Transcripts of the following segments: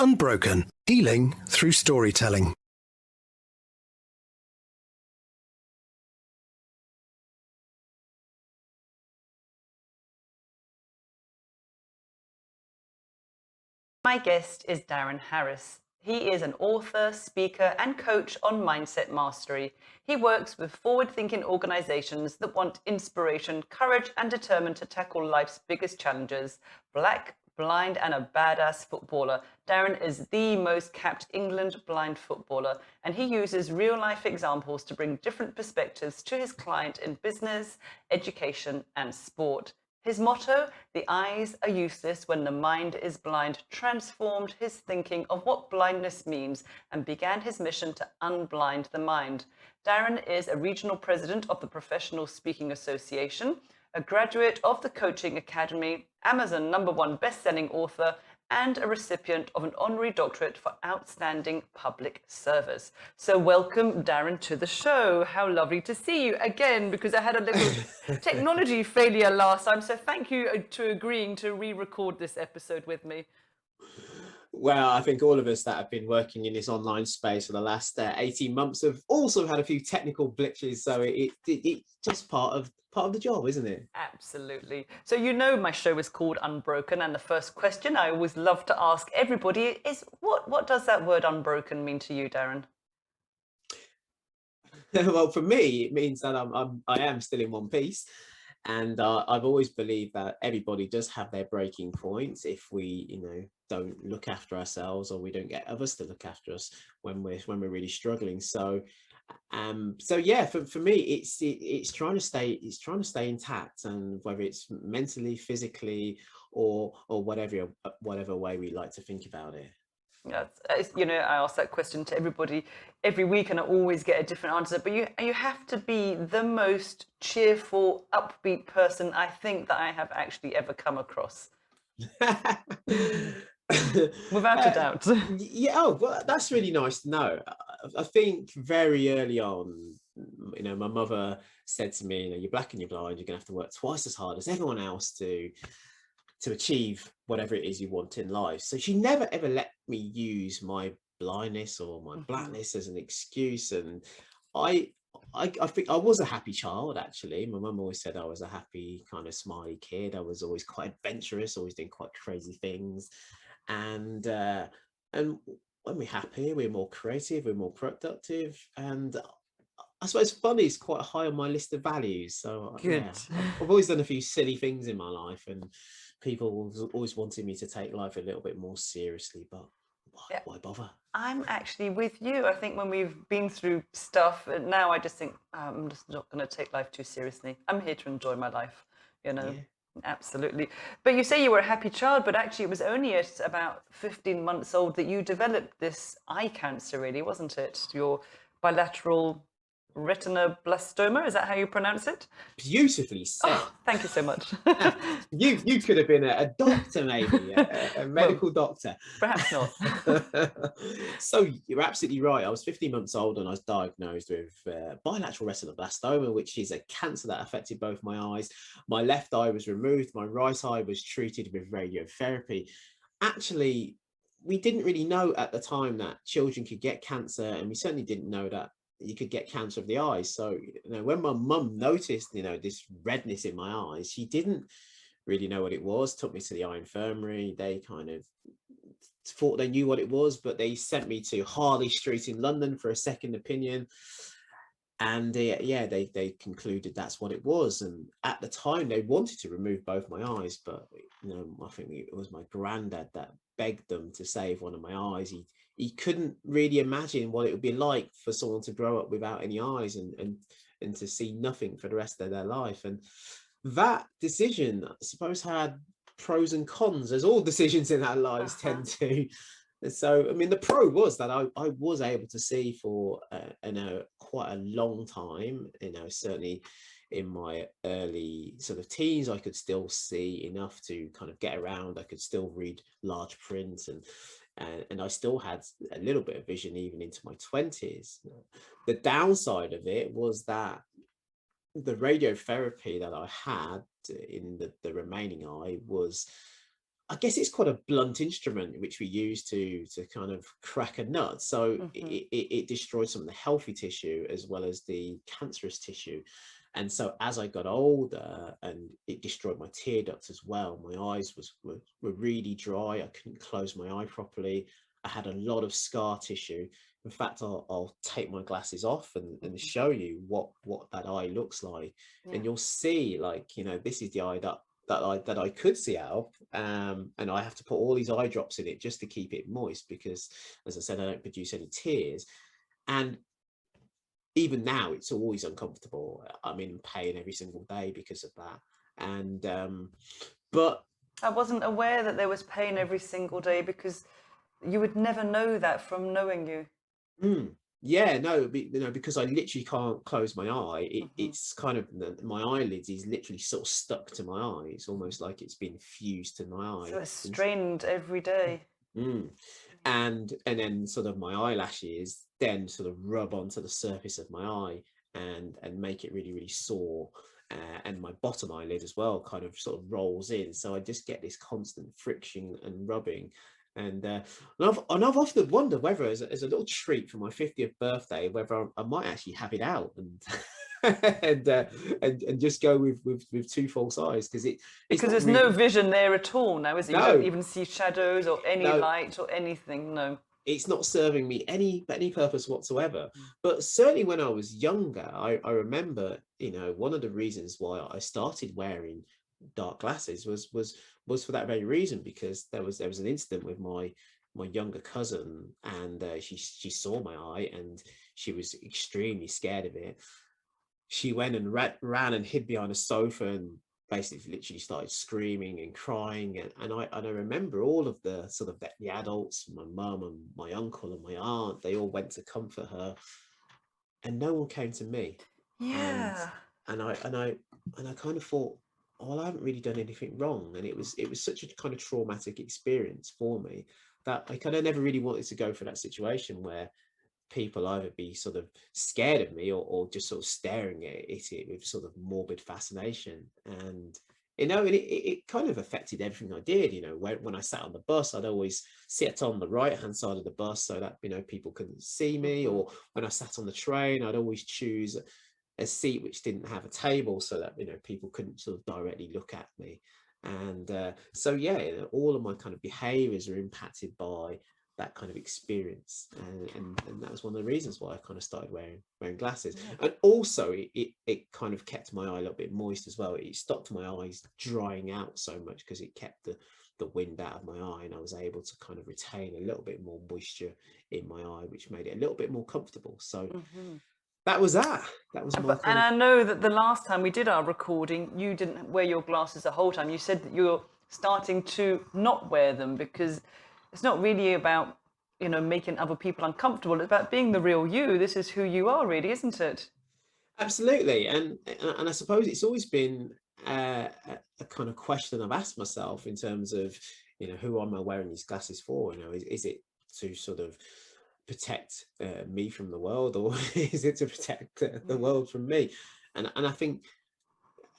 Unbroken, healing through storytelling. My guest is Darren Harris. He is an author, speaker, and coach on mindset mastery. He works with forward-thinking organizations that want inspiration, courage, and determined to tackle life's biggest challenges. Black, blind, and a badass footballer, Darren is the most capped England blind footballer, and he uses real-life examples to bring different perspectives to his client in business, education, and sport. His motto, "The eyes are useless when the mind is blind," transformed his thinking of what blindness means and began his mission to unblind the mind. Darren is a regional president of the Professional Speaking Association, a graduate of the Coaching Academy, Amazon #1 best-selling author, and a recipient of an honorary doctorate for outstanding public service. So welcome, Darren, to the show. How lovely to see you again, because I had a little technology failure last time. So thank you to agreeing to re-record this episode with me. Well, I think all of us that have been working in this online space for the last 18 months have also had a few technical glitches. So it's just part of the job, isn't it? Absolutely. So you know my show is called Unbroken, and the first question I always love to ask everybody is, what does that word unbroken mean to you, Darren? Well, for me, it means that I am still in one piece. And I've always believed that everybody does have their breaking points if we, don't look after ourselves, or we don't get others to look after us when we're really struggling. So yeah, for me, it's trying to stay intact, and whether it's mentally, physically, or whatever way we like to think about it. Yeah, I ask that question to everybody every week, and I always get a different answer. But you have to be the most cheerful, upbeat person I think that I have actually ever come across. Without a doubt. Yeah, oh, well, that's really nice to know. I think very early on, my mother said to me, "You're black and you're blind. You're gonna have to work twice as hard as everyone else to achieve whatever it is you want in life." So she never ever let me use my blindness or my blackness as an excuse. And I think I was a happy child, actually. My mum always said I was a happy, kind of smiley kid. I was always quite adventurous, always doing quite crazy things. And when we're happy, we're more creative, we're more productive. And I suppose fun is quite high on my list of values. So Good. yeah, I've always done a few silly things in my life, and people always wanted me to take life a little bit more seriously, but why bother? I'm actually with you. I think when we've been through stuff, now I just think, I'm just not going to take life too seriously. I'm here to enjoy my life, Yeah. Absolutely. But you say you were a happy child, but actually it was only at about 15 months old that you developed this eye cancer, really, wasn't it? Your bilateral retinoblastoma, is that how you pronounce it? Beautifully said. Oh, thank you so much. You could have been a doctor, maybe a medical doctor. Perhaps not. So you're absolutely right. I was 15 months old and I was diagnosed with bilateral retinoblastoma, which is a cancer that affected both my eyes. My left eye was removed. My right eye was treated with radiotherapy. Actually, we didn't really know at the time that children could get cancer, and we certainly didn't know that you could get cancer of the eyes. So when my mum noticed this redness in my eyes, she didn't really know what it was. Took me to the eye infirmary. They kind of thought they knew what it was, but they sent me to Harley Street in London for a second opinion. And yeah, they concluded that's what it was. And at the time, they wanted to remove both my eyes, but I think it was my granddad that begged them to save one of my eyes. He couldn't really imagine what it would be like for someone to grow up without any eyes and to see nothing for the rest of their life. And that decision, I suppose, had pros and cons, as all decisions in our lives tend to. So, I mean, the pro was that I was able to see for quite a long time. Certainly in my early sort of teens, I could still see enough to kind of get around. I could still read large print, and I still had a little bit of vision even into my 20s. The downside of it was that the radiotherapy that I had in the remaining eye was, I guess it's quite a blunt instrument which we use to kind of crack a nut. So it destroyed some of the healthy tissue as well as the cancerous tissue. And so as I got older, and it destroyed my tear ducts as well, my eyes were really dry. I couldn't close my eye properly. I had a lot of scar tissue. In fact, I'll take my glasses off and show you what that eye looks like. And you'll see, like, you know, this is the eye that I could see out of, and I have to put all these eye drops in it just to keep it moist, because, as I said, I don't produce any tears. And even now, it's always uncomfortable. I'm in pain every single day because of that. And but I wasn't aware that there was pain every single day, because you would never know that from knowing you. Yeah, no, you know, because I literally can't close my eye. It's kind of, my eyelids is literally sort of stuck to my eye. It's almost like it's been fused to my eye. So it's strained every day. And then sort of my eyelashes then sort of rub onto the surface of my eye and make it really, really sore. And my bottom eyelid as well kind of sort of rolls in. So I just get this constant friction and rubbing. And I've often wondered whether, as a little treat for my 50th birthday, whether I might actually have it out and and just go with two false eyes, because there's no vision there at all now, is it? No. You don't even see shadows or any light or anything. No, it's not serving me any purpose whatsoever. But certainly when I was younger, I remember, you know, one of the reasons why I started wearing dark glasses was for that very reason, because there was an incident with my younger cousin, and she saw my eye and she was extremely scared of it. She went and ran and hid behind a sofa and basically literally started screaming and crying, and I remember all of the sort of the adults, my mum and my uncle and my aunt, they all went to comfort her, and no one came to me. And I kind of thought, well, I haven't really done anything wrong. And it was such a kind of traumatic experience for me that I kind of never really wanted to go for that situation where people either be sort of scared of me or just sort of staring at it with sort of morbid fascination. And, you know, it kind of affected everything I did. You know, when I sat on the bus, I'd always sit on the right hand side of the bus so that, you know, people couldn't see me. Or when I sat on the train, I'd always choose a seat which didn't have a table so that, you know, people couldn't sort of directly look at me. And so yeah, you know, all of my kind of behaviors are impacted by that kind of experience, and that was one of the reasons why I kind of started wearing glasses. And also it kind of kept my eye a little bit moist as well. It stopped my eyes drying out so much because it kept the wind out of my eye, and I was able to kind of retain a little bit more moisture in my eye, which made it a little bit more comfortable. So that was my and I know that the last time we did our recording, you didn't wear your glasses the whole time. You said that you're starting to not wear them because it's not really about, you know, making other people uncomfortable. It's about being the real you. This is who you are, really, isn't it? Absolutely. And I suppose it's always been a kind of question I've asked myself in terms of, you know, who am I wearing these glasses for? You know, is it to sort of protect me from the world, or is it to protect the world from me? And I think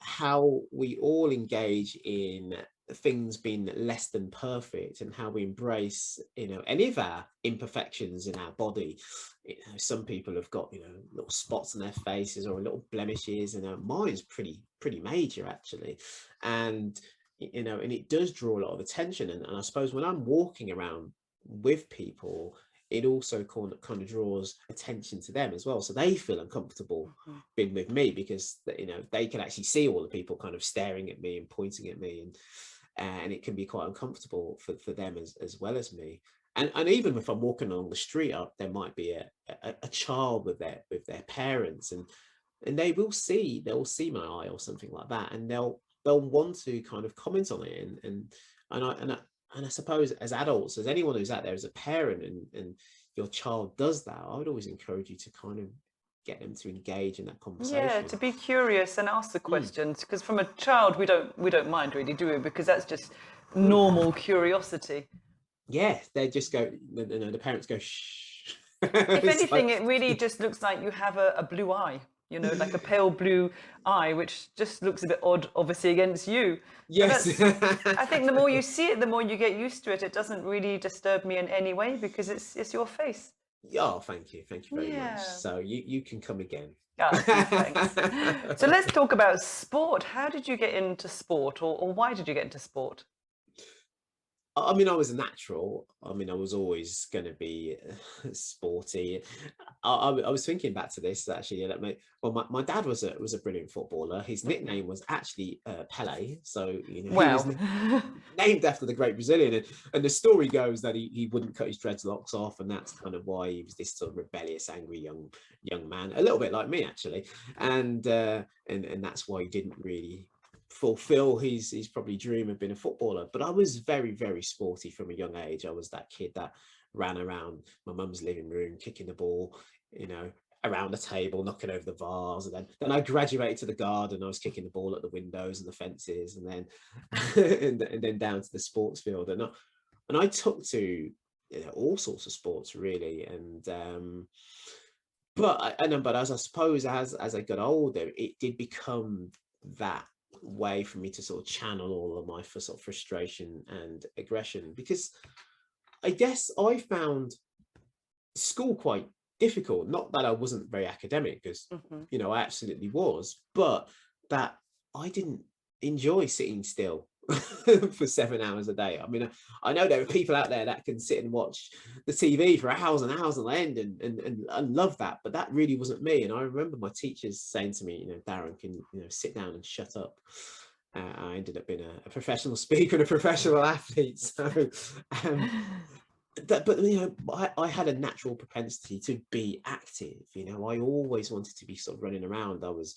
how we all engage in things being less than perfect, and how we embrace, you know, any of our imperfections in our body. You know, some people have got, you know, little spots on their faces or little blemishes, and mine's pretty major actually. And, you know, and it does draw a lot of attention. And I suppose when I'm walking around with people, it also kind of draws attention to them as well, so they feel uncomfortable being with me, because, you know, they can actually see all the people kind of staring at me and pointing at me, and it can be quite uncomfortable for them as well as me. And even if I'm walking along the street, there might be a child with their parents, and they'll see my eye or something like that, and they'll want to kind of comment on it, and I suppose as adults, as anyone who's out there as a parent, and your child does that, I would always encourage you to kind of get them to engage in that conversation. Yeah, to be curious and ask the questions, because from a child we don't mind really, do we? Because that's just normal curiosity. Yeah, they just go, the parents go, shh. If anything, it really just looks like you have a blue eye. you know, like a pale blue eye, which just looks a bit odd, obviously, against you. But Yes. I think the more you see it, the more you get used to it. It doesn't really disturb me in any way because it's your face. Oh, thank you very much. Yeah. So you can come again. Ah, gee, thanks. So let's talk about sport. How did you get into sport, or why did you get into sport? I mean, I was a natural. I mean, I was always going to be sporty. I was thinking back to this actually. Well, my dad was a brilliant footballer. His nickname was actually Pele. So you know, he was Wow. named after the great Brazilian. And the story goes that he wouldn't cut his dreadlocks off, and that's kind of why he was this sort of rebellious, angry young man, a little bit like me actually. And that's why he didn't really fulfill his probably dream of being a footballer. But I was very sporty from a young age. I was that kid that ran around my mum's living room kicking the ball, you know, around the table, knocking over the vase. And then I graduated to the garden. I was kicking the ball at the windows and the fences, and then and then down to the sports field. And I took to, you know, all sorts of sports really. And but as I suppose as I got older, it did become that way for me to sort of channel all of my sort of frustration and aggression, because I guess I found school quite difficult. Not that I wasn't very academic, because you know, I absolutely was, but that I didn't enjoy sitting still for 7 hours a day. I mean, I know there are people out there that can sit and watch the TV for hours and hours on end and love that, but that really wasn't me. And I remember my teachers saying to me, you know, Darren, can you know sit down and shut up? I ended up being a professional speaker and a professional athlete. So but you know, I had a natural propensity to be active. You know, I always wanted to be sort of running around. I was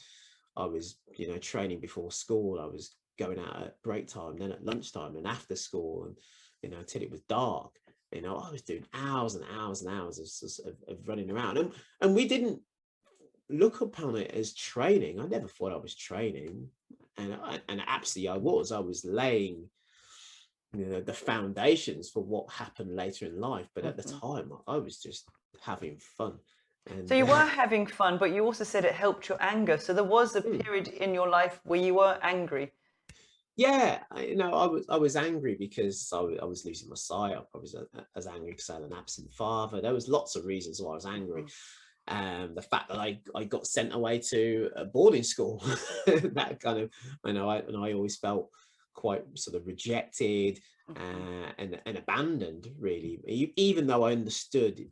you know, training before school. I was going out at break time, then at lunchtime and after school, and you know, until it was dark. You know, I was doing hours and hours and hours of running around, and we didn't look upon it as training. I never thought I was training, and absolutely I was laying, you know, the foundations for what happened later in life. But at the time, I was just having fun. And So you were having fun, but you also said it helped your anger. So there was a period in your life where you were angry. yeah, you know, I was angry because I was losing my sight. I was as angry because I had an absent father. There was lots of reasons why I was angry. The fact that I got sent away to a boarding school, that kind of, I know, I always felt quite sort of rejected and abandoned, really, even though I understood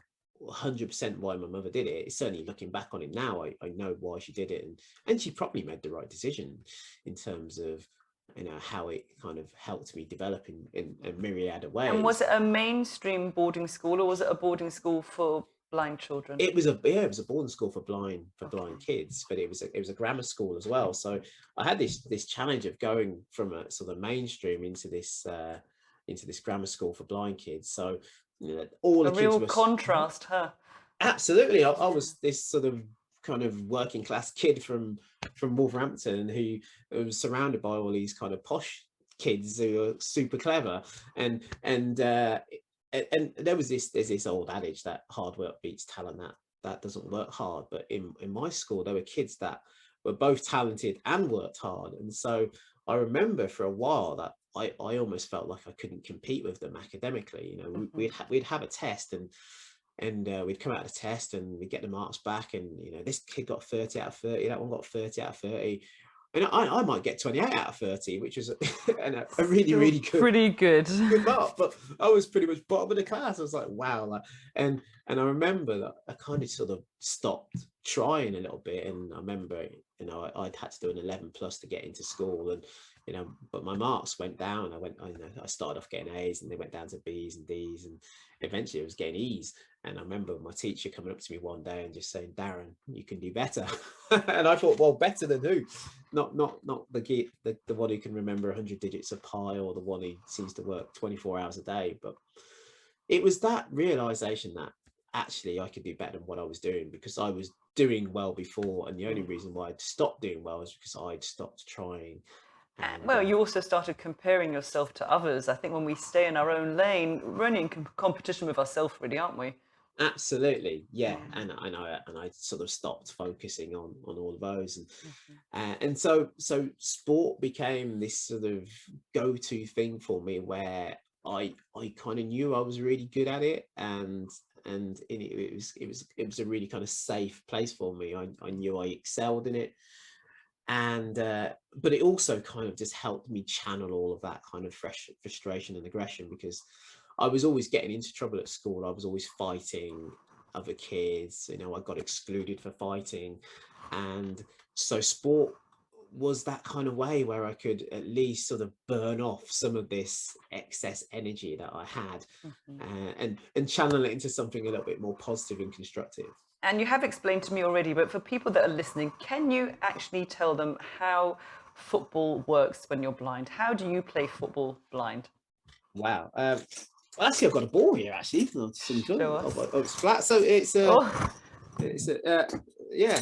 100% why my mother did it. Certainly looking back on it now, I know why she did it, and she probably made the right decision in terms of, you know, how it kind of helped me develop in a myriad of ways. And was it a mainstream boarding school, or was it a boarding school for blind children? It was a boarding school for blind kids, but it was a grammar school as well. So I had this challenge of going from a sort of mainstream into this grammar school for blind kids. So you know, all the A kids real were contrast, huh? absolutely. I was this sort of kind of working class kid from Wolverhampton who was surrounded by all these kind of posh kids who are super clever, and there's this old adage that hard work beats talent. That doesn't work hard. But in my school, there were kids that were both talented and worked hard, and so I remember for a while that I almost felt like I couldn't compete with them academically. You know, we'd have a test, and we'd come out of the test and we'd get the marks back, and you know, this kid got 30 out of 30, that one got 30 out of 30, and I might get 28 out of 30, which was a really good, pretty good mark. But I was pretty much bottom of the class. I was like, wow. Like, and I remember that I kind of sort of stopped trying a little bit. And I remember, you know, I'd had to do an 11 plus to get into school, and you know, but my marks went down. I started off getting A's, and they went down to B's and D's, and eventually I was getting E's. And I remember my teacher coming up to me one day and just saying, Darren, you can do better. And I thought, well, better than who? Not the one who can remember 100 digits of pi, or the one who seems to work 24 hours a day. But it was that realization that actually I could do better than what I was doing, because I was doing well before, and the only reason why I'd stopped doing well is because I'd stopped trying. And, well, you also started comparing yourself to others. I think when we stay in our own lane, we're only in competition with ourselves, really, aren't we? Absolutely, yeah, and I sort of stopped focusing on all of those, and so sport became this sort of go-to thing for me, where I kind of knew I was really good at it, and it was a really kind of safe place for me. I knew I excelled in it, and but it also kind of just helped me channel all of that kind of fresh frustration and aggression, because I was always getting into trouble at school. I was always fighting other kids, I got excluded for fighting, and so sport was that kind of way where I could at least sort of burn off some of this excess energy that I had, and channel it into something a little bit more positive and constructive. And you have explained to me already, but for people that are listening, can you actually tell them how football works when you're blind? How do you play football blind? Wow. Well, actually, I've got a ball here. Actually, Show us. it's flat, so Oh. it's yeah.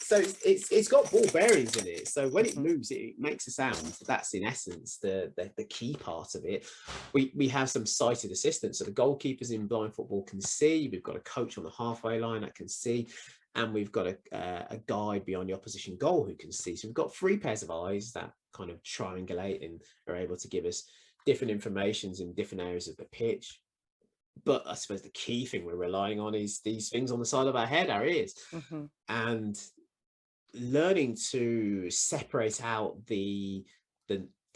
So it's got ball bearings in it. So when it moves, it makes a sound. That's in essence the key part of it. We have some sighted assistants. So the goalkeepers in blind football can see. We've got a coach on the halfway line that can see, and we've got a guide beyond the opposition goal who can see. So we've got 3 pairs of eyes that kind of triangulate and are able to give us different informations in different areas of the pitch. But I suppose the key thing we're relying on is these things on the side of our head, our ears, and learning to separate out the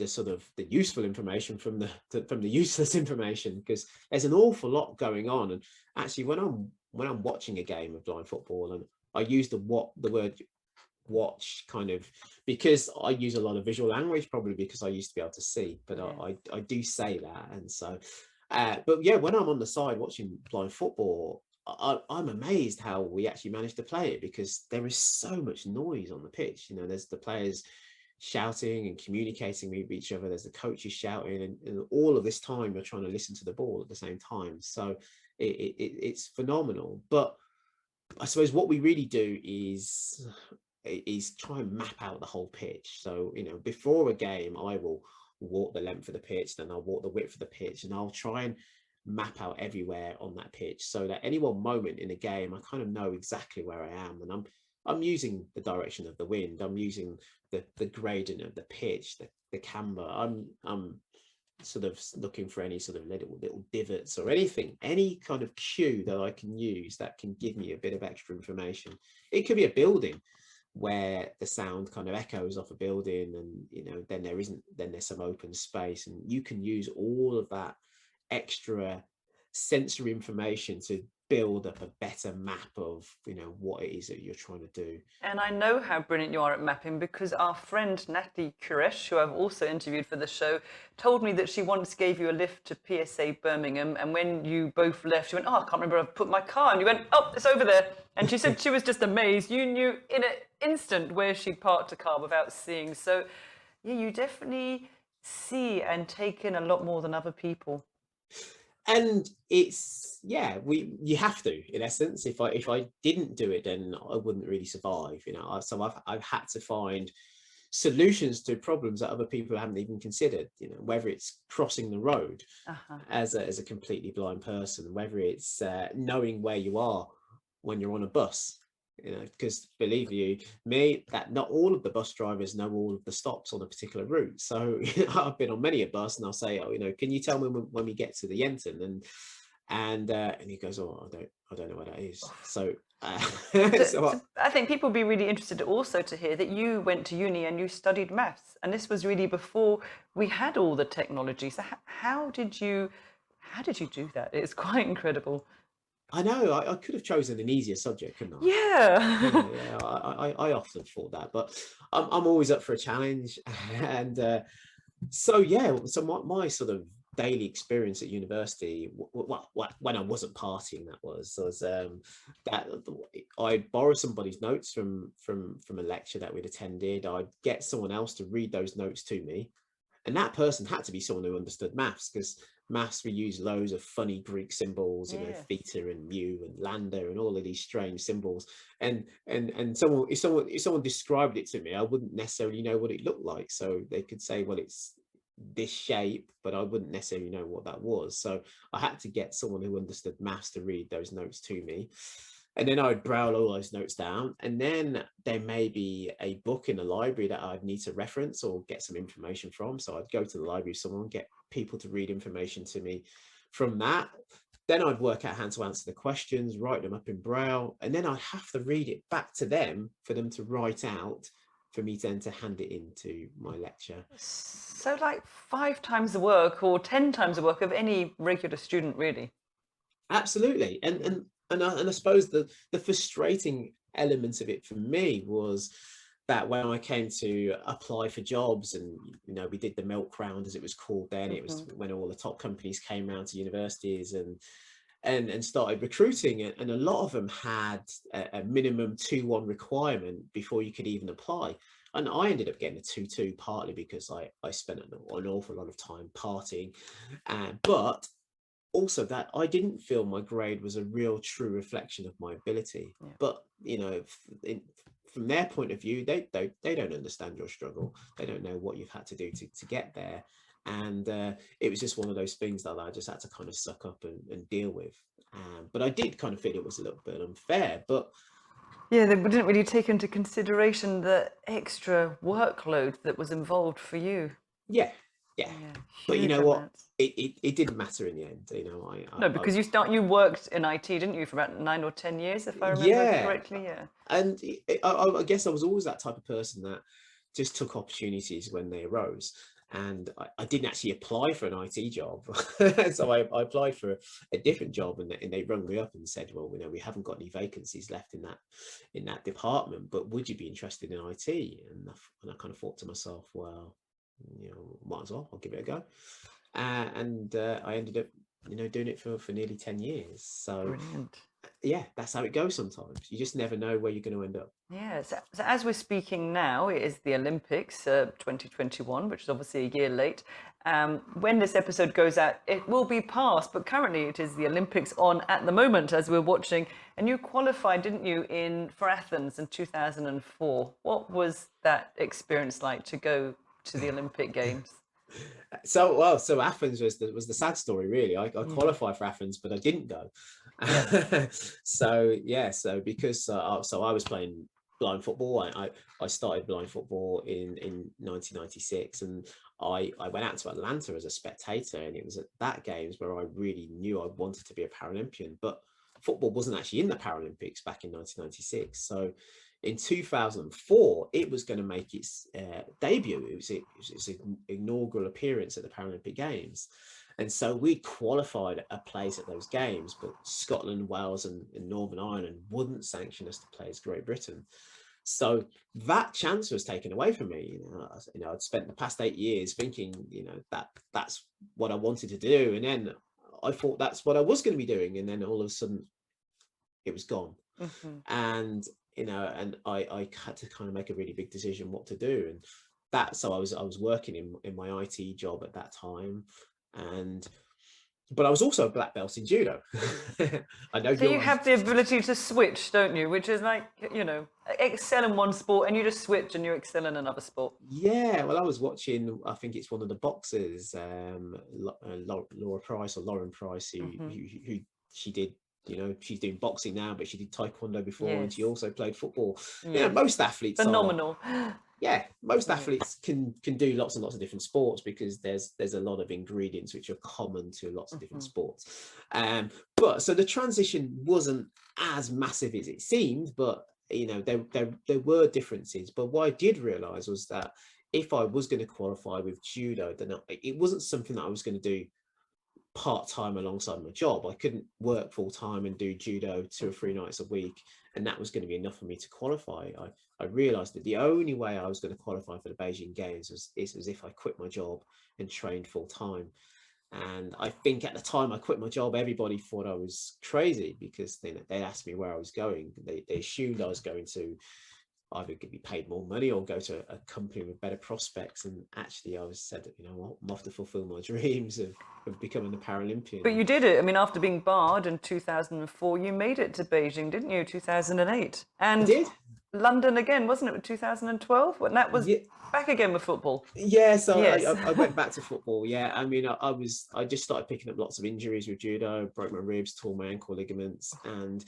sort of the useful information from the useless information, because there's an awful lot going on. And actually, when I'm watching a game of blind football, and I use the word watch kind of because I use a lot of visual language, probably because I used to be able to see, but I do say that. And so but yeah, when I'm on the side watching blind football, I'm amazed how we actually manage to play it, because there is so much noise on the pitch. There's the players shouting and communicating with each other, there's the coaches shouting, and all of this time you're trying to listen to the ball at the same time. So it's phenomenal. But I suppose what we really do is try and map out the whole pitch. So before a game, I will walk the length of the pitch, then I'll walk the width of the pitch, and I'll try and map out everywhere on that pitch, so that any one moment in a game I kind of know exactly where I am, and I'm using the direction of the wind, I'm using the gradient of the pitch, the camber, I'm sort of looking for any sort of little divots or anything, any kind of cue that I can use that can give me a bit of extra information. It could be a building where the sound kind of echoes off a building, and then there's some open space, and you can use all of that extra sensory information to build up a better map of what it is that you're trying to do. And I know how brilliant you are at mapping, because our friend Natalie Kuresh, who I've also interviewed for the show, told me that she once gave you a lift to PSA Birmingham, and when you both left, she went, "Oh, I can't remember where I've put my car," and you went, "Oh, it's over there." And she said she was just amazed. You knew in an instant where she'd parked a car without seeing. So yeah, you definitely see and take in a lot more than other people. And it's you have to, in essence. If I didn't do it, then I wouldn't really survive. So I've had to find solutions to problems that other people haven't even considered. Whether it's crossing the road as a completely blind person, whether it's knowing where you are when you're on a bus. Because believe you me, that not all of the bus drivers know all of the stops on a particular route. So I've been on many a bus, and I'll say, "Oh, can you tell me when we get to the Yenton?" And he goes, "Oh, I don't know where that is." So, so I think people would be really interested also to hear that you went to uni and you studied maths, and this was really before we had all the technology. So how did you do that? It's quite incredible. I know I could have chosen an easier subject, couldn't I? Yeah. I often thought that, but I'm always up for a challenge. And so my sort of daily experience at university, when I wasn't partying, was that I'd borrow somebody's notes from a lecture that we'd attended. I'd get someone else to read those notes to me, and that person had to be someone who understood maths, because maths, we use loads of funny Greek symbols, theta and mu and lambda and all of these strange symbols. And if someone described it to me, I wouldn't necessarily know what it looked like. So they could say, well, it's this shape, but I wouldn't necessarily know what that was. So I had to get someone who understood maths to read those notes to me. And then I'd braille all those notes down. And then there may be a book in the library that I'd need to reference or get some information from. So I'd go to the library, someone, get people to read information to me from that. Then I'd work out how to answer the questions, write them up in braille, and then I'd have to read it back to them for them to write out, for me then to hand it into my lecture. So like 5 times the work or 10 times the work of any regular student, really. Absolutely. And I suppose the frustrating element of it for me was that when I came to apply for jobs, and we did the milk round, as it was called then, it was when all the top companies came round to universities and started recruiting, and a lot of them had a minimum 2-1 requirement before you could even apply. And I ended up getting a 2-2, partly because I spent an awful lot of time partying, but also that I didn't feel my grade was a real true reflection of my ability. Yeah. But from their point of view, they don't understand your struggle. They don't know what you've had to do to get there. And it was just one of those things that I just had to kind of suck up and deal with. But I did kind of feel it was a little bit unfair. But yeah, they didn't really take into consideration the extra workload that was involved for you. Yeah. But you know what? It didn't matter in the end. No, because you worked in IT, didn't you, for about 9 or 10 years, if I remember correctly? Yeah. And I guess I was always that type of person that just took opportunities when they arose. And I didn't actually apply for an IT job. So I applied for a different job, and they rung me up and said, well, we haven't got any vacancies left in that department, but would you be interested in IT? And I kind of thought to myself, well, might as well, I'll give it a go. And I ended up doing it for nearly 10 years. So brilliant. Yeah, that's how it goes sometimes. You just never know where you're going to end up. Yeah, so as we're speaking now, it is the Olympics 2021, which is obviously a year late. When this episode goes out, it will be past, but currently it is the Olympics on at the moment as we're watching. And you qualified, didn't you, for Athens in 2004? What was that experience like to go to the Olympic Games? So Athens was the sad story, really. I qualified for Athens, but I didn't go. Yeah. So because I was playing blind football. I started blind football in 1996, and I went out to Atlanta as a spectator, and it was at that games where I really knew I wanted to be a Paralympian. But football wasn't actually in the Paralympics back in 1996. So in 2004, it was going to make its debut. It was its inaugural appearance at the Paralympic Games. And so we qualified a place at those games, but Scotland, Wales and Northern Ireland wouldn't sanction us to play as Great Britain. So that chance was taken away from me. I'd spent the past 8 years thinking, that's what I wanted to do. And then I thought that's what I was going to be doing. And then all of a sudden it was gone. And I had to kind of make a really big decision what to do. And so I was working in my IT job at that time, but I was also a black belt in judo. I know. So you have the ability to switch, don't you? Which is like, excel in one sport and you just switch and you excel in another sport. Yeah, well, I was watching, I think it's one of the boxers, Lauren Price, who she did, she's doing boxing now, but she did taekwondo before, and she also played football. Most athletes phenomenal. Most athletes can do lots and lots of different sports, because there's a lot of ingredients which are common to lots of different sports. But so the transition wasn't as massive as it seemed, but there were differences. But what I did realize was that if I was going to qualify with judo, then it wasn't something that I was going to do part-time alongside my job. I couldn't work full-time and do judo 2 or 3 nights a week, and that was going to be enough for me to qualify. I realized that the only way I was going to qualify for the Beijing Games was if I quit my job and trained full-time. And I think at the time I quit my job, everybody thought I was crazy, because they asked me where I was going. They assumed I was going to either be paid more money or go to a company with better prospects. And actually I said, what, I'm off to fulfill my dreams of becoming a Paralympian. But you did it. I mean, after being barred in 2004, you made it to Beijing, didn't you? 2008. And I did. London again, wasn't it, 2012? And that was Yeah, back again with football. yeah. So Yes. I went back to football. Yeah, I mean, I just started picking up lots of injuries with judo, broke my ribs, tore my ankle ligaments, and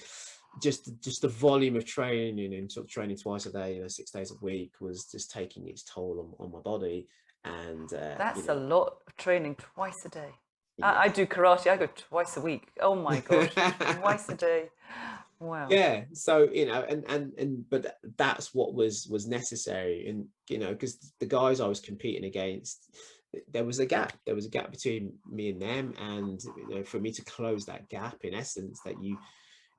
just the volume of training and sort of training twice a day, 6 days a week, was just taking its toll on my body. And That's a lot of training twice a day. I yeah. do karate. I go twice a week. Oh my gosh, twice a day. Wow. Yeah, so but that's what was necessary. And because the guys I was competing against, there was a gap between me and them. And for me to close that gap, in essence, that you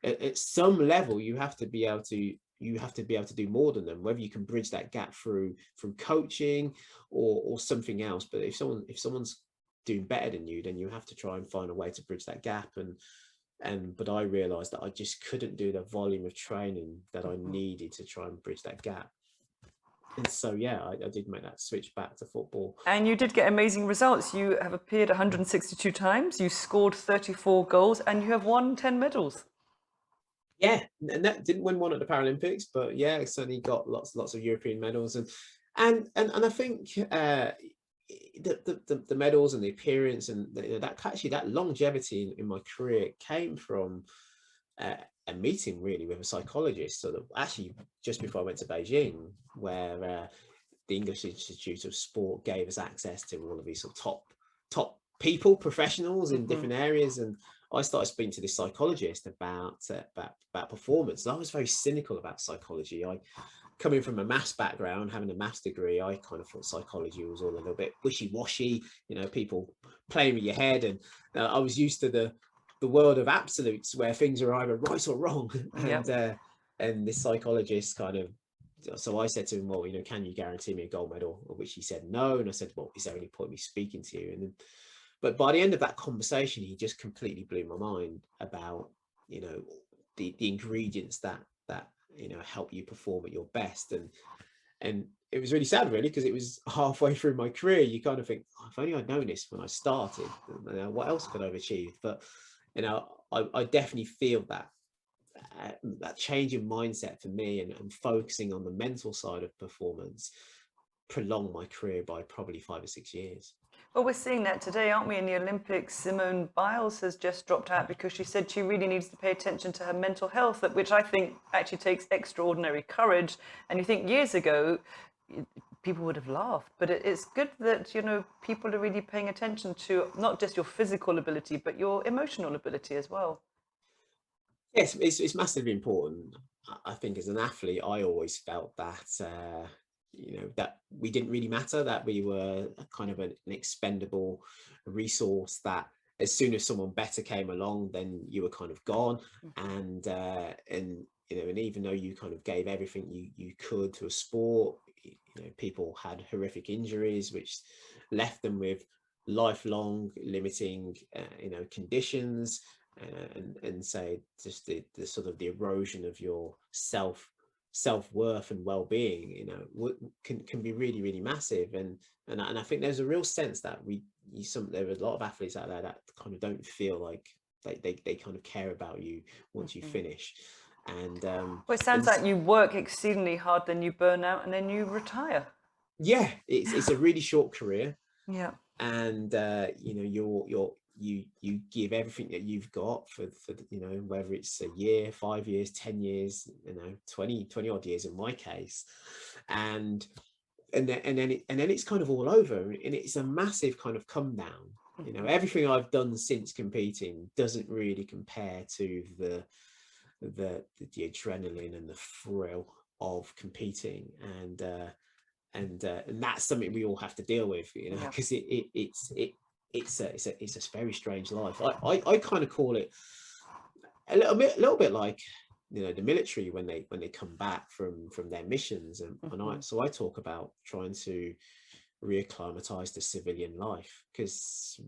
at some level you have to be able to do more than them, whether you can bridge that gap through coaching or something else. But if someone's doing better than you, then you have to try and find a way to bridge that gap. But I realized that I just couldn't do the volume of training that I needed to try and bridge that gap. And so, yeah, I did make that switch back to football. And you did get amazing results. You have appeared 162 times, you scored 34 goals, and you have won 10 medals. Yeah, and that didn't win one at the Paralympics, but yeah, I certainly got lots of European medals. And I think the medals and the appearance and that longevity in my career came from a meeting really with a psychologist. So that actually just before I went to Beijing, where the English Institute of Sport gave us access to all of these sort of top people, professionals in different areas. And I started speaking to this psychologist about performance. And I was very cynical about psychology. Coming from a maths background, having a maths degree, I kind of thought psychology was all a little bit wishy-washy, people playing with your head. And I was used to the world of absolutes where things are either right or wrong. And this psychologist so I said to him, well, can you guarantee me a gold medal? Of which he said no. And I said, well, is there any point me speaking to you? But by the end of that conversation, he just completely blew my mind about, the ingredients that help you perform at your best. And it was really sad, really, because it was halfway through my career. You kind of think, oh, if only I'd known this when I started, what else could I have achieved? But I definitely feel that change in mindset for me and focusing on the mental side of performance prolonged my career by probably 5 or 6 years. Well, we're seeing that today, aren't we? In the Olympics, Simone Biles has just dropped out because she said she really needs to pay attention to her mental health, which I think actually takes extraordinary courage. And you think years ago, people would have laughed. But it's good that, people are really paying attention to not just your physical ability, but your emotional ability as well. Yes, it's massively important. I think as an athlete, I always felt that, that we didn't really matter, that we were kind of an expendable resource, that as soon as someone better came along, then you were kind of gone. And even though you kind of gave everything you could to a sport, people had horrific injuries, which left them with lifelong limiting, conditions. And say just the sort of the erosion of your self-worth and well-being, can be really, really massive. And I think there's a real sense that there are a lot of athletes out there that kind of don't feel like they kind of care about you once you finish. And well, it sounds like you work exceedingly hard, then you burn out, and then you retire. Yeah, it's a really short career. Yeah. And you give everything that you've got for whether it's a year, 5 years, 10 years, 20 odd years in my case. And then it's kind of all over, and it's a massive kind of come down. Everything I've done since competing doesn't really compare to the adrenaline and the thrill of competing. And that's something we all have to deal with, because it's a very strange life. I kind of call it a little bit like the military when they come back from their missions, and I talk about trying to reacclimatize to civilian life, because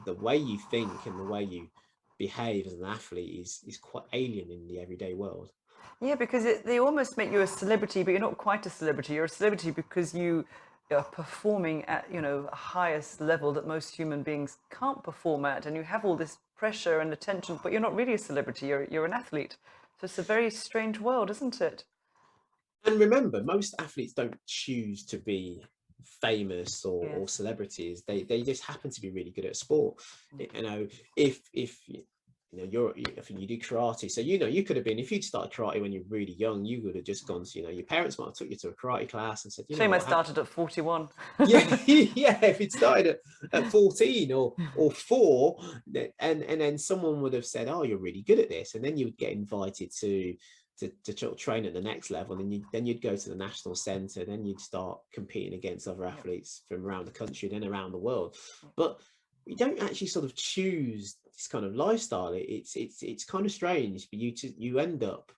the way you think and the way you behave as an athlete is quite alien in the everyday world. Yeah, because they almost make you a celebrity, but you're not quite a celebrity. You're a celebrity because you are performing at, a highest level that most human beings can't perform at, and you have all this pressure and attention, but you're not really a celebrity. You're an athlete. So it's a very strange world, isn't it? And remember, most athletes don't choose to be famous or Yes. celebrities. They just happen to be really good at sport. You know, if you know if you do karate, so you know you could have been, if you'd started karate when you're really young, you would have just gone to, you know, your parents might have took you to a karate class and said, you know Shame I what, started at 41. yeah, yeah. If it started at 14 or 4, and then someone would have said, oh, you're really good at this, and then you would get invited to train at the next level, and then you'd go to the national centre, then you'd start competing against other athletes from around the country, then around the world. But you don't actually sort of choose this kind of lifestyle. It's kind of strange for you to, you end up,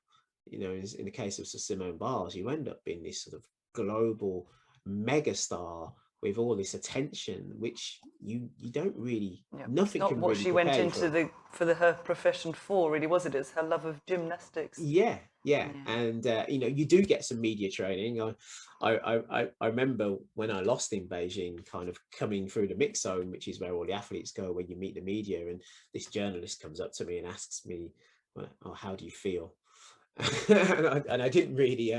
you know, in the case of Simone Biles, you end up being this sort of global megastar with all this attention, which you don't really, Yeah, it's nothing not can what really she went prepare you into her profession for, really, was it? It's her love of gymnastics. Yeah, yeah. Yeah. And you know, you do get some media training. I remember when I lost in Beijing, kind of coming through the mix zone, which is where all the athletes go, where you meet the media, and this journalist comes up to me and asks me, well, oh, how do you feel? And I didn't really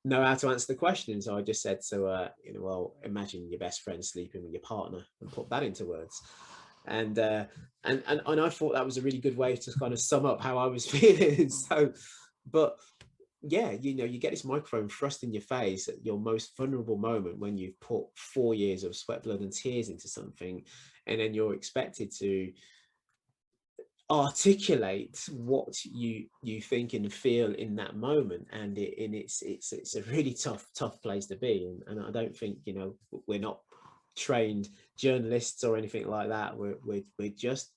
know how to answer the question, so I just said, so you know, well, imagine your best friend sleeping with your partner, and put that into words. And I thought that was a really good way to kind of sum up how I was feeling. So, but yeah, you know, you get this microphone thrust in your face at your most vulnerable moment, when you've put 4 years of sweat, blood and tears into something, and then you're expected to articulate what you think and feel in that moment, and it's a really tough place to be. And I don't think, you know, we're not trained journalists or anything like that. We're just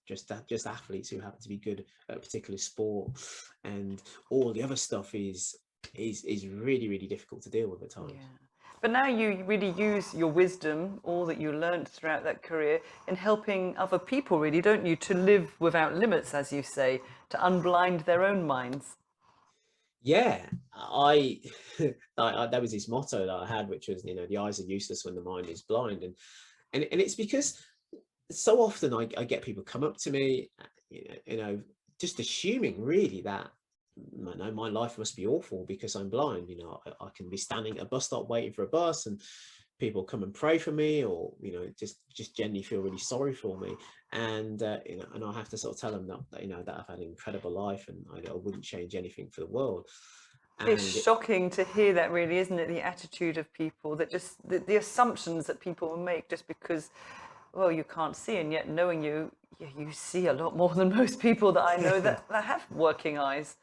athletes who happen to be good at a particular sport, and all the other stuff is really difficult to deal with at times. Yeah. But now you really use your wisdom, all that you learned throughout that career, in helping other people, really, don't you, to live without limits, as you say, to unblind their own minds. Yeah, there was this motto that I had, which was, you know, the eyes are useless when the mind is blind. And it's because so often I get people come up to me, you know, just assuming really that, I know my life must be awful because I'm blind. You know, I can be standing at a bus stop waiting for a bus, and people come and pray for me, or, you know, just genuinely feel really sorry for me. And you know, and I have to sort of tell them that, you know, that I've had an incredible life, and I wouldn't change anything for the world. It's And shocking to hear that, really, isn't it? The attitude of people, that just the assumptions that people will make just because, well, you can't see, and yet knowing you, yeah, you see a lot more than most people that I know that have working eyes.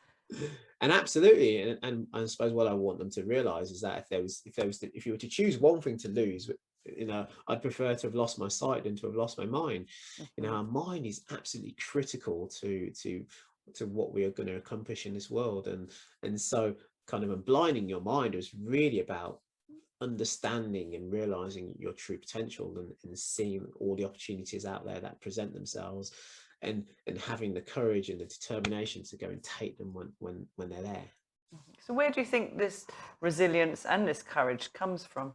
and absolutely, and I suppose what I want them to realize is that if you were to choose one thing to lose, you know, I'd prefer to have lost my sight than to have lost my mind. You know, our mind is absolutely critical to what we are going to accomplish in this world. And so kind of unblinding your mind was really about understanding and realizing your true potential, and seeing all the opportunities out there that present themselves, and having the courage and the determination to go and take them when they're there. So where do you think this resilience and this courage comes from?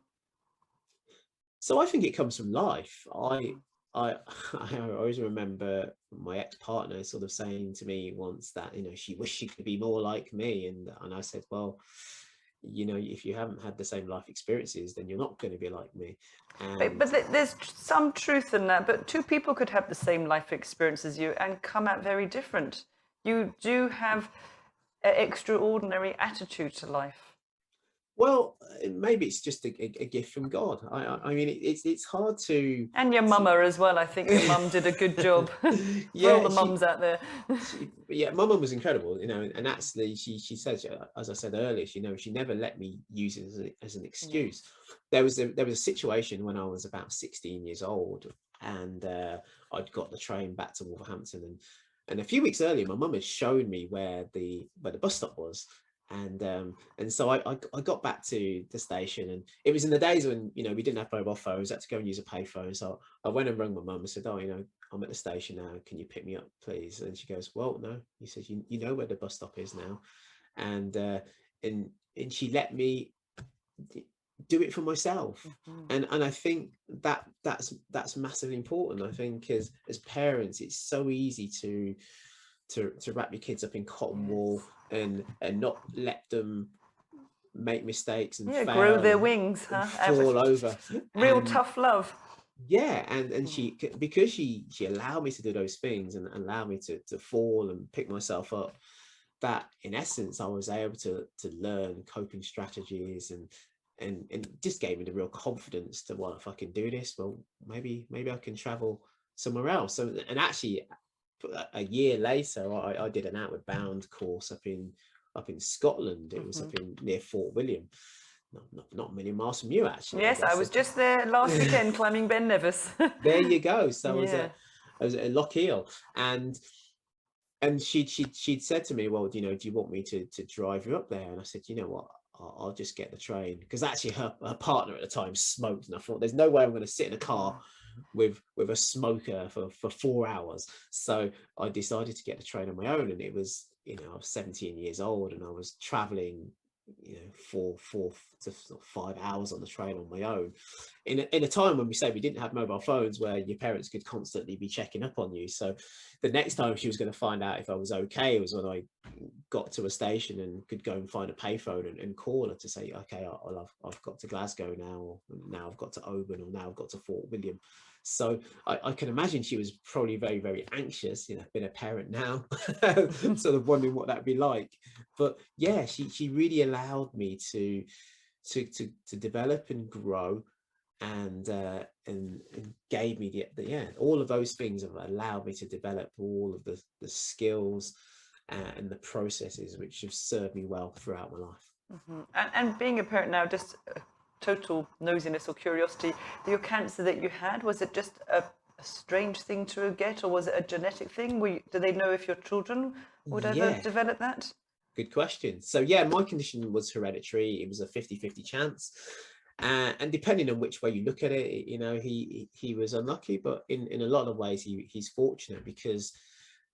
So I think it comes from life. I I always remember my ex-partner sort of saying to me once that, you know, she wished she could be more like me, and I said, well, you know, if you haven't had the same life experiences, then you're not going to be like me. And But there's some truth in that. But two people could have the same life experience as you and come out very different. You do have an extraordinary attitude to life. well, maybe it's just a gift from God. I mean, it's hard to And your mama as well. I think your mum did a good job for all yeah, the mums out there. yeah, my mum was incredible, you know, and actually she said, as I said earlier, she never let me use it as an excuse. Yes. There was a situation when I was about 16 years old, and I'd got the train back to Wolverhampton, and a few weeks earlier my mum had shown me where the bus stop was. And so I got back to the station, and it was in the days when, you know, we didn't have mobile phones, had to go and use a payphone. So I went and rang my mum and said, oh, you know, I'm at the station now, can you pick me up please? And she goes, well, no. He says, you know where the bus stop is now. And and she let me do it for myself. And I think that's massively important. I think as parents, it's so easy to wrap your kids up in cotton wool, Yes. and not let them make mistakes and Yeah, grow fail their and wings, huh? fall over. Real And tough love. yeah, and she, because she allowed me to do those things and allowed me to fall and pick myself up, that in essence I was able to learn coping strategies, and just gave me the real confidence to, well, if I can do this, well, maybe I can travel somewhere else. So, and actually a year later I did an outward bound course up in Scotland. It was up in near Fort William, not a million miles from you, actually. Yes, I was just there last weekend climbing Ben Nevis. There you go. So Yeah. I was at Lochiel, and she'd said to me, well, do you want me to drive you up there? And I said, you know what, I'll just get the train, because actually her partner at the time smoked, and I thought, there's no way I'm going to sit in a car with a smoker for 4 hours. So I decided to get the train on my own, and it was, I was 17 years old, and I was traveling 4 to 5 hours on the train on my own, in a time when we didn't have mobile phones where your parents could constantly be checking up on you. So the next time she was going to find out if I was okay was when I got to a station and could go and find a payphone and call her to say, okay, I've got to Glasgow now, or now I've got to Oban, or now I've got to Fort William. So I can imagine she was probably very, very anxious, been a parent now, sort of wondering what that'd be like. But yeah, she really allowed me to develop and grow, and gave me the all of those things have allowed me to develop all of the skills and the processes which have served me well throughout my life. And being a parent now, just total nosiness or curiosity, your cancer that you had, was it just a strange thing to get, or was it a genetic thing? Do they know if your children would ever develop that? Good question. So yeah, my condition was hereditary. It was a 50-50 chance. And depending on which way you look at it, he was unlucky, but in a lot of ways he's fortunate, because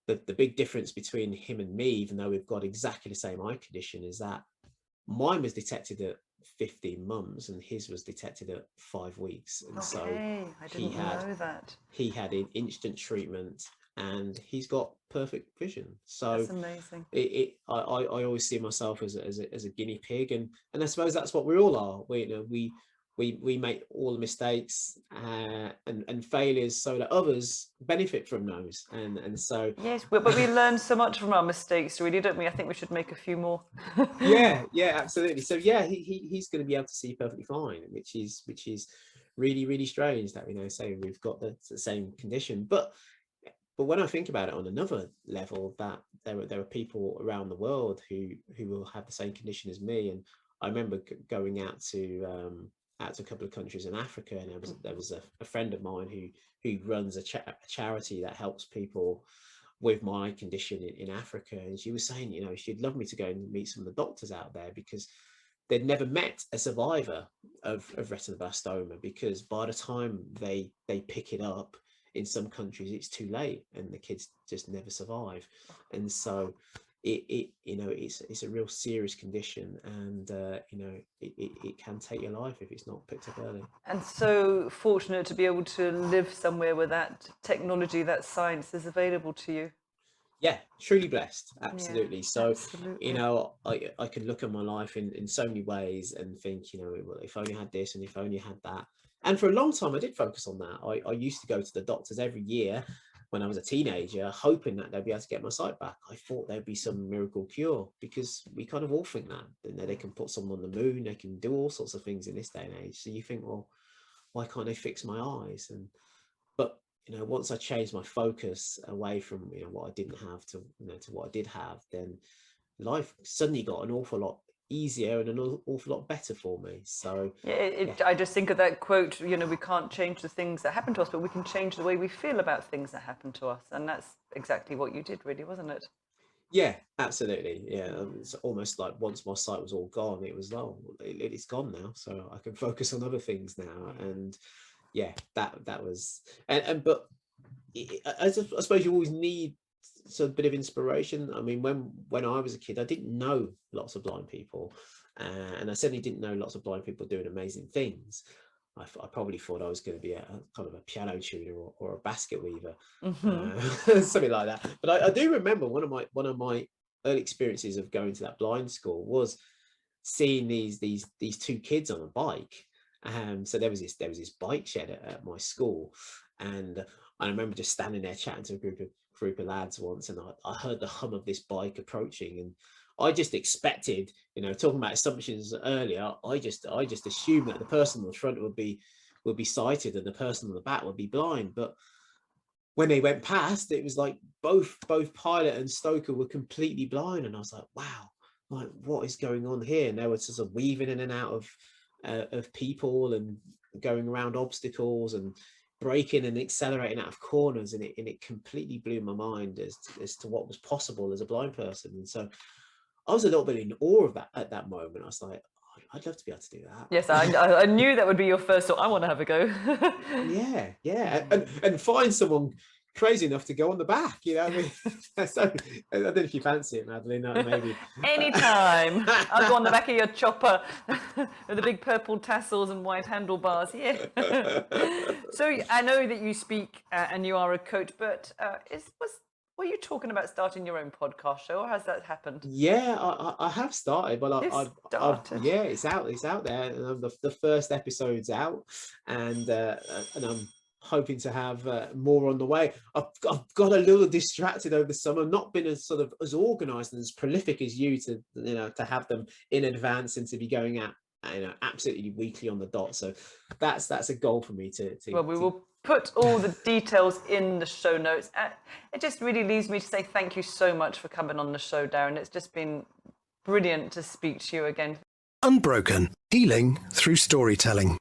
the big difference between him and me, even though we've got exactly the same eye condition, is that mine was detected at 15 months and his was detected at 5 weeks. And so I didn't know that. He had an instant treatment, and he's got perfect vision. So that's amazing. I always see myself as a guinea pig, and I suppose that's what we all are. We make all the mistakes and failures so that others benefit from those, and so yes, but we learn so much from our mistakes, really, don't we? I think we should make a few more. yeah, absolutely. So yeah, he's going to be able to see perfectly fine, which is really, really strange that say we've got the same condition. But when I think about it on another level, that there are people around the world who will have the same condition as me. And I remember going out to a couple of countries in Africa, and there was a friend of mine who runs a charity that helps people with my condition in Africa. And she was saying, she'd love me to go and meet some of the doctors out there, because they'd never met a survivor of retinoblastoma, because by the time they pick it up, in some countries it's too late and the kids just never survive. And so it's a real serious condition, and it can take your life if it's not picked up early. And so fortunate to be able to live somewhere where that technology, that science is available to you. Yeah, truly blessed. Absolutely. Yeah, so absolutely. I could look at my life in so many ways and think, well, if I only had this and if I only had that. And for a long time I did focus on that. I used to go to the doctors every year when I was a teenager, hoping that they'd be able to get my sight back. I thought there'd be some miracle cure, because we kind of all think that they can put someone on the moon, they can do all sorts of things in this day and age. So you think, well, why can't they fix my eyes? But once I changed my focus away from what I didn't have to what I did have, then life suddenly got an awful lot easier and an awful lot better for me. So I just think of that quote, we can't change the things that happen to us, but we can change the way we feel about things that happen to us. And that's exactly what you did, really, wasn't it? Yeah, absolutely. Yeah, it's almost like once my sight was all gone, it was, it's gone now, so I can focus on other things now. And yeah, that was but I suppose you always need a bit of inspiration. I mean, when I was a kid, I didn't know lots of blind people, and I certainly didn't know lots of blind people doing amazing things. I probably thought I was going to be a kind of a piano tuner or a basket weaver, something like that. But I do remember one of my early experiences of going to that blind school was seeing these two kids on a bike. So there was this bike shed at my school, and I remember just standing there chatting to a group of lads once, and I heard the hum of this bike approaching, and I just expected, talking about assumptions earlier, I just assumed that the person on the front would be sighted and the person on the back would be blind. But when they went past, it was like both pilot and stoker were completely blind, and I was like, wow, like what is going on here? And they were sort of weaving in and out of people and going around obstacles and braking and accelerating out of corners, and it completely blew my mind as to what was possible as a blind person. And so I was a little bit in awe of that at that moment. I was like, oh, I'd love to be able to do that. Yes, I knew that would be your first thought. I want to have a go. yeah, and find someone crazy enough to go on the back, I mean. So I don't know if you fancy it, Madeline, maybe. Anytime. I'll go on the back of your chopper with the big purple tassels and white handlebars. Yeah. So I know that you speak and you are a coach, but were you talking about starting your own podcast show, or has that happened? Yeah, I have started, but yeah, it's out there. The first episode's out, and I'm hoping to have more on the way. I've got a little distracted over the summer, not been as organized and as prolific as you to have them in advance and to be going out absolutely weekly on the dot. So that's a goal for me to well, we will put all the details in the show notes. It just really leaves me to say thank you so much for coming on the show, Darren. It's just been brilliant to speak to you again. Unbroken, healing through storytelling.